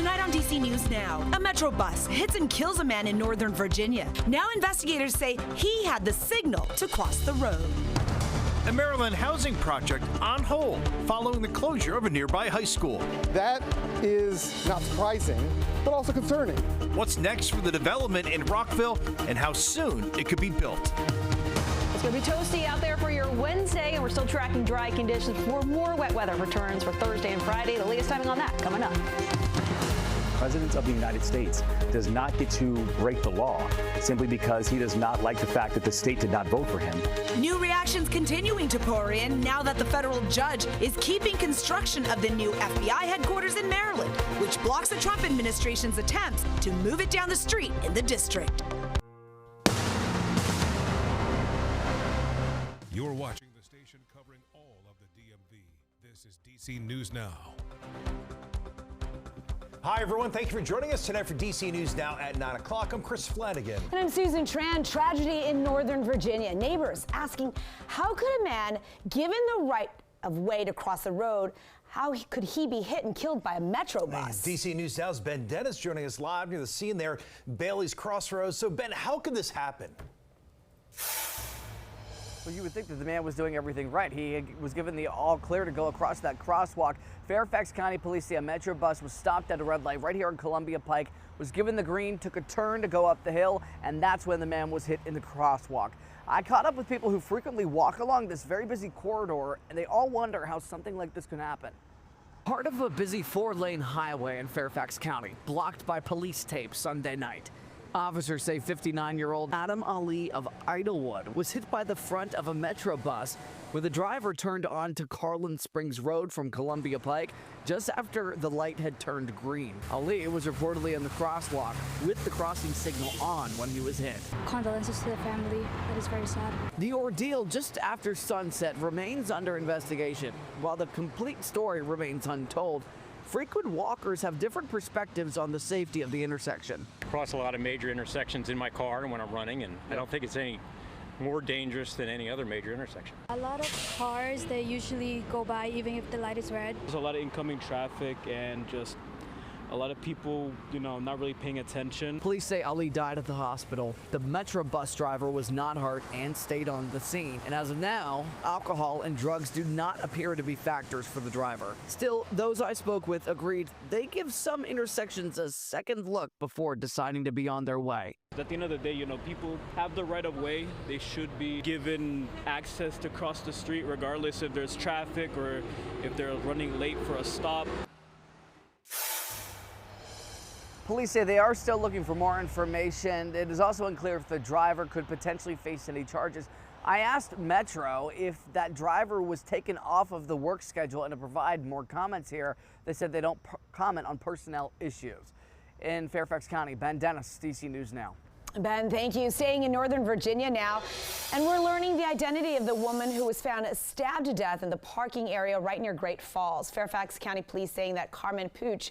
Tonight on DC News Now, a Metro bus hits and kills a man in Northern Virginia. Now investigators say he had the signal to cross the road. A Maryland housing project on hold following the closure of a nearby high school. That is not surprising, but also concerning. What's next for the development in Rockville and how soon it could be built? It's going to be toasty out there for your Wednesday, and we're still tracking dry conditions before more wet weather returns for Thursday and Friday. The latest timing on that coming up. The President of the United States does not get to break the law simply because he does not like the fact that the state did not vote for him. New reactions continuing to pour in now that the federal judge is keeping construction of the new FBI headquarters in Maryland, which blocks the Trump administration's attempts to move it down the street in the district. You're watching the station covering all of the DMV. This is DC News Now. Hi, everyone. Thank you for joining us tonight for DC News Now at 9 o'clock. I'm Chris Flanagan. And I'm Susan Tran. Tragedy in Northern Virginia. Neighbors asking, how could a man, given the right of way to cross the road, could he be hit and killed by a Metro bus? DC News Now's Ben Dennis joining us live near the scene there, Bailey's Crossroads. So, Ben, how could this happen? Well, you would think that the man was doing everything right. He was given the all clear to go across that crosswalk. Fairfax County Police say a Metro bus was stopped at a red light right here on Columbia Pike, was given the green, took a turn to go up the hill, and that's when the man was hit in the crosswalk. I caught up with people who frequently walk along this very busy corridor, and they all wonder how something like this could happen. Part of a busy 4-lane highway in Fairfax County, blocked by police tape Sunday night. Officers say 59-year-old Adam Ali of Idlewood was hit by the front of a Metro bus where the driver turned onto Carlin Springs Road from Columbia Pike just after the light had turned green. Ali was reportedly in the crosswalk with the crossing signal on when he was hit. Condolences to the family. That is very sad. The ordeal just after sunset remains under investigation. While the complete story remains untold, frequent walkers have different perspectives on the safety of the intersection. I cross a lot of major intersections in my car when I'm running, and I don't think it's any more dangerous than any other major intersection. A lot of cars, they usually go by even if the light is red. There's a lot of incoming traffic and just a lot of people, not really paying attention. Police say Ali died at the hospital. The Metro bus driver was not hurt and stayed on the scene. And as of now, alcohol and drugs do not appear to be factors for the driver. Still, those I spoke with agreed they give some intersections a second look before deciding to be on their way. At the end of the day, people have the right of way. They should be given access to cross the street regardless if there's traffic or if they're running late for a stop. Police say they are still looking for more information. It is also unclear if the driver could potentially face any charges. I asked Metro if that driver was taken off of the work schedule, and to provide more comments here, they said they don't comment on personnel issues. In Fairfax County, Ben Dennis, DC News Now. Ben, thank you. Staying in Northern Virginia now, and we're learning the identity of the woman who was found stabbed to death in the parking area right near Great Falls. Fairfax County Police saying that Carmen Pooch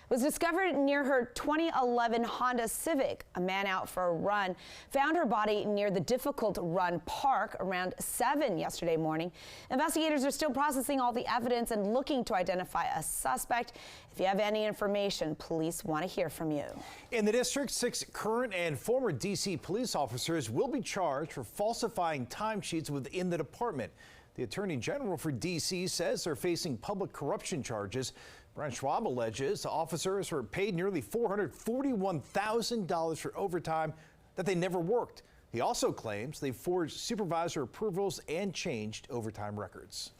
was discovered near her 2011 Honda Civic. A man out for a run found her body near the Difficult Run Park around 7 yesterday morning. Investigators are still processing all the evidence and looking to identify a suspect. If you have any information, police want to hear from you. In the district, 6 current and former DC police officers will be charged for falsifying timesheets within the department. The Attorney General for DC says they're facing public corruption charges. Brian Schwab alleges officers were paid nearly $441,000 for overtime that they never worked. He also claims they forged supervisor approvals and changed overtime records.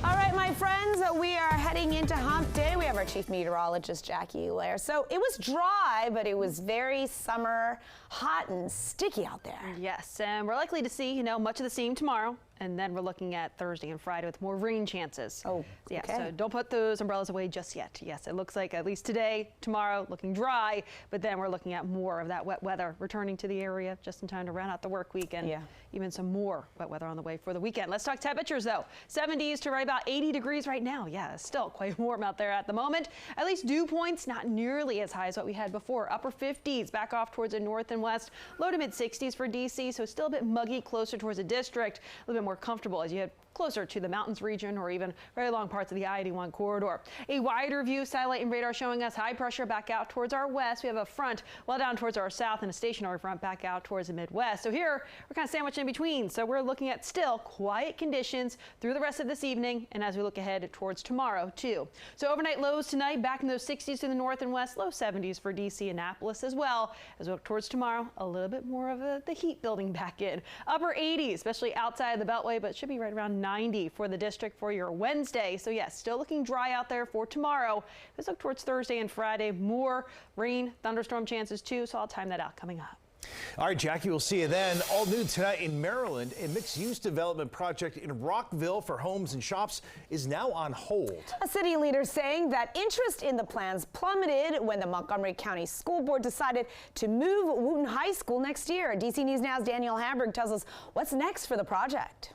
All right, my friends, we are heading into hump day. We have our chief meteorologist, Jackie Lair. So it was dry, but it was very summer, hot and sticky out there. Yes, and we're likely to see, much of the same tomorrow. And then we're looking at Thursday and Friday with more rain chances. Oh, yeah, okay. So don't put those umbrellas away just yet. Yes, it looks like at least today, tomorrow, looking dry, but then we're looking at more of that wet weather returning to the area just in time to round out the work week, and even some more wet weather on the way for the weekend. Let's talk temperatures though. 70s to right about 80 degrees right now. Yeah, it's still quite warm out there at the moment. At least dew points not nearly as high as what we had before. Upper 50s back off towards the north and west. Low to mid 60s for DC, so still a bit muggy closer towards the district. A little bit more comfortable as you head closer to the mountains region or even very long parts of the I-81 corridor. A wider view satellite and radar showing us high pressure back out towards our west. We have a front well down towards our south and a stationary front back out towards the Midwest. So here we're kind of sandwiched in between. So we're looking at still quiet conditions through the rest of this evening and as we look ahead towards tomorrow too. So overnight lows tonight back in those 60s to the north and west, low 70s for DC, Annapolis as well. As we look towards tomorrow, a little bit more of the heat building back in. Upper 80s, especially outside of the Beltway, but it should be right around 90 for the district for your Wednesday. So yes, still looking dry out there for tomorrow. Let's look towards Thursday and Friday. More rain, thunderstorm chances too, so I'll time that out coming up. All right, Jackie, we'll see you then. All new tonight in Maryland, a mixed-use development project in Rockville for homes and shops is now on hold. A city leader saying that interest in the plans plummeted when the Montgomery County School Board decided to move Wooten High School next year. DC News Now's Daniel Hamburg tells us what's next for the project.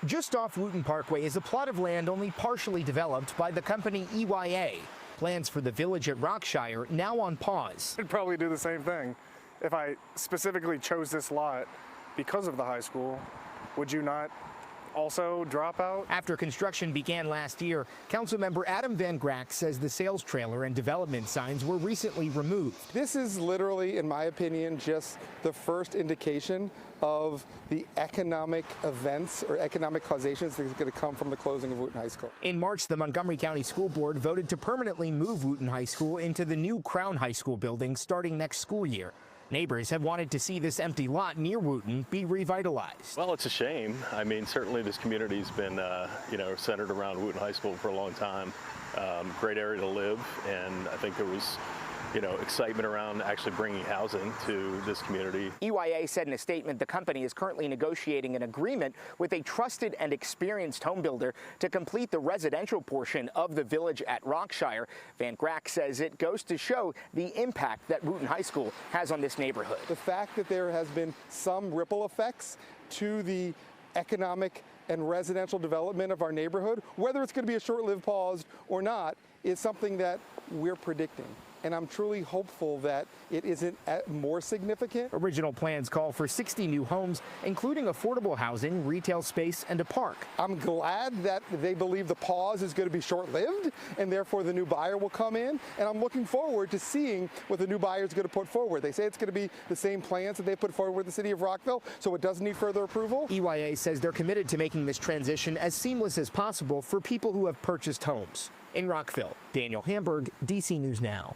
Just off Wooten Parkway is a plot of land only partially developed by the company EYA. Plans for the village at Rockshire now on pause. I'd probably do the same thing. If I specifically chose this lot because of the high school, would you not also drop out? After construction began last year, Councilmember Adam Van Grack says the sales trailer and development signs were recently removed. This is literally, in my opinion, just the first indication of the economic events or economic causations that are going to come from the closing of Wooten High School. In March, the Montgomery County School Board voted to permanently move Wooten High School into the new Crown High School building starting next school year. Neighbors have wanted to see this empty lot near Wooten be revitalized. Well, it's a shame. I mean, certainly this community's been, centered around Wooten High School for a long time. Great area to live, and I think there was, excitement around actually bringing housing to this community. EYA said in a statement the company is currently negotiating an agreement with a trusted and experienced home builder to complete the residential portion of the village at Rockshire. Van Grack says it goes to show the impact that Wooten High School has on this neighborhood. The fact that there has been some ripple effects to the economic and residential development of our neighborhood, whether it's going to be a short-lived pause or not, is something that we're predicting. And I'm truly hopeful that it isn't more significant. Original plans call for 60 new homes, including affordable housing, retail space, and a park. I'm glad that they believe the pause is going to be short-lived, and therefore the new buyer will come in. And I'm looking forward to seeing what the new buyer is going to put forward. They say it's going to be the same plans that they put forward with the city of Rockville, so it doesn't need further approval. EYA says they're committed to making this transition as seamless as possible for people who have purchased homes. In Rockville, Daniel Hamburg, DC News Now.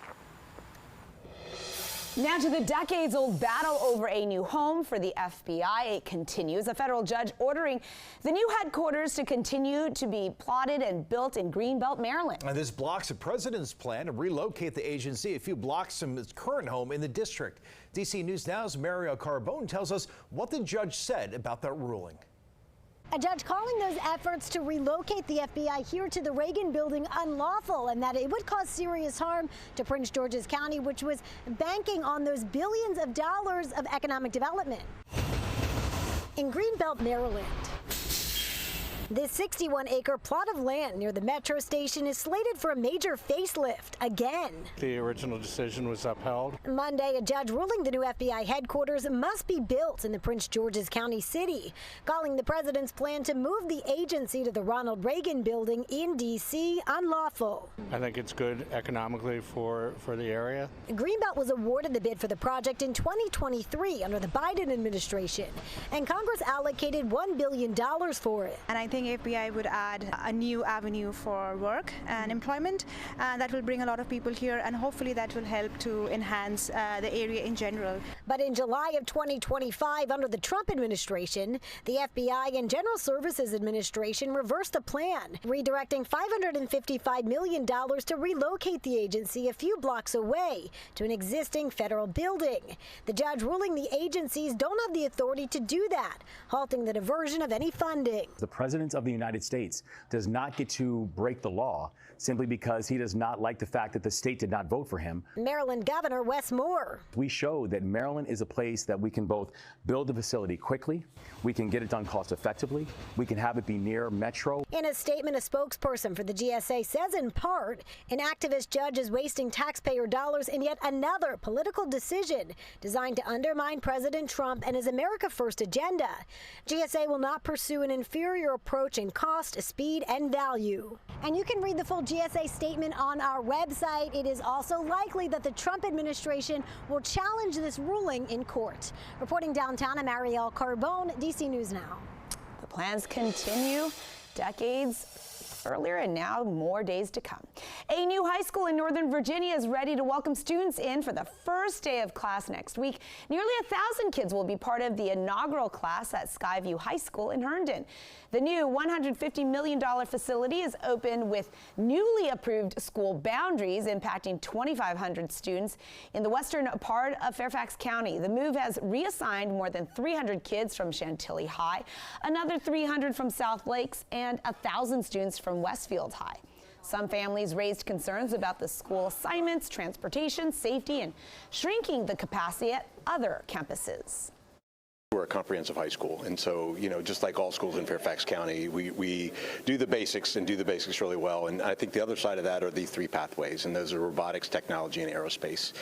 Now to the decades-old battle over a new home for the FBI. It continues. A federal judge ordering the new headquarters to continue to be plotted and built in Greenbelt, Maryland. And this blocks the president's plan to relocate the agency a few blocks from its current home in the district. DC News Now's Mario Carbone tells us what the judge said about that ruling. A judge calling those efforts to relocate the FBI here to the Reagan building unlawful, and that it would cause serious harm to Prince George's County, which was banking on those billions of dollars of economic development. In Greenbelt, Maryland, this 61-acre plot of land near the metro station is slated for a major facelift again. The original decision was upheld. Monday, a judge ruling the new FBI headquarters must be built in the Prince George's County city, calling the president's plan to move the agency to the Ronald Reagan building in D.C. unlawful. I think it's good economically for the area. Greenbelt was awarded the bid for the project in 2023 under the Biden administration, and Congress allocated $1 billion for it. And I think FBI would add a new avenue for work and employment, and that will bring a lot of people here, and hopefully that will help to enhance the area in general. But in July of 2025, under the Trump administration, the FBI and General Services Administration reversed the plan, redirecting $555 million to relocate the agency a few blocks away to an existing federal building. The judge ruling the agencies don't have the authority to do that, halting the diversion of any funding. The President of the United States does not get to break the law simply because he does not like the fact that the state did not vote for him. Maryland Governor Wes Moore. We show that Maryland is a place that we can both build the facility quickly, we can get it done cost effectively, we can have it be near Metro. In a statement, a spokesperson for the GSA says in part, an activist judge is wasting taxpayer dollars in yet another political decision designed to undermine President Trump and his America First agenda. GSA will not pursue an inferior approach approach in cost, speed, and value. And you can read the full GSA statement on our website. It is also likely that the Trump administration will challenge this ruling in court. Reporting downtown, I'm Ariel Carbone, DC News Now. The plans continue decades earlier and now more days to come. A new high school in Northern Virginia is ready to welcome students in for the first day of class next week. Nearly 1,000 kids will be part of the inaugural class at Skyview High School in Herndon. The new $150 million facility is open with newly approved school boundaries impacting 2,500 students in the western part of Fairfax County. The move has reassigned more than 300 kids from Chantilly High, another 300 from South Lakes, and 1,000 students from Westfield High. Some families raised concerns about the school assignments, transportation, safety, and shrinking the capacity at other campuses. We're a comprehensive high school, and so, just like all schools in Fairfax County, we do the basics and do the basics really well. And I think the other side of that are the 3 pathways, and those are robotics, technology, and aerospace.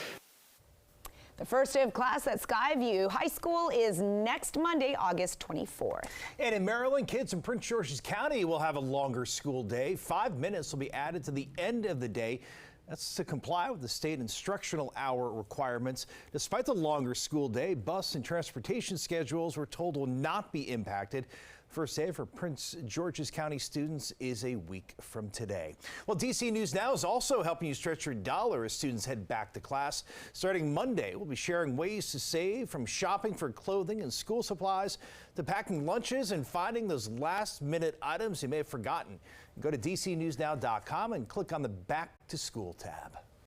The first day of class at Skyview High School is next Monday, August 24th. And in Maryland, kids in Prince George's County will have a longer school day. 5 minutes will be added to the end of the day. That's to comply with the state instructional hour requirements. Despite the longer school day, bus and transportation schedules, we're told, will not be impacted. First day for Prince George's County students is a week from today. Well, DC News Now is also helping you stretch your dollar as students head back to class. Starting Monday, we'll be sharing ways to save, from shopping for clothing and school supplies to packing lunches and finding those last-minute items you may have forgotten. Go to DCNewsNow.com and click on the Back to School tab.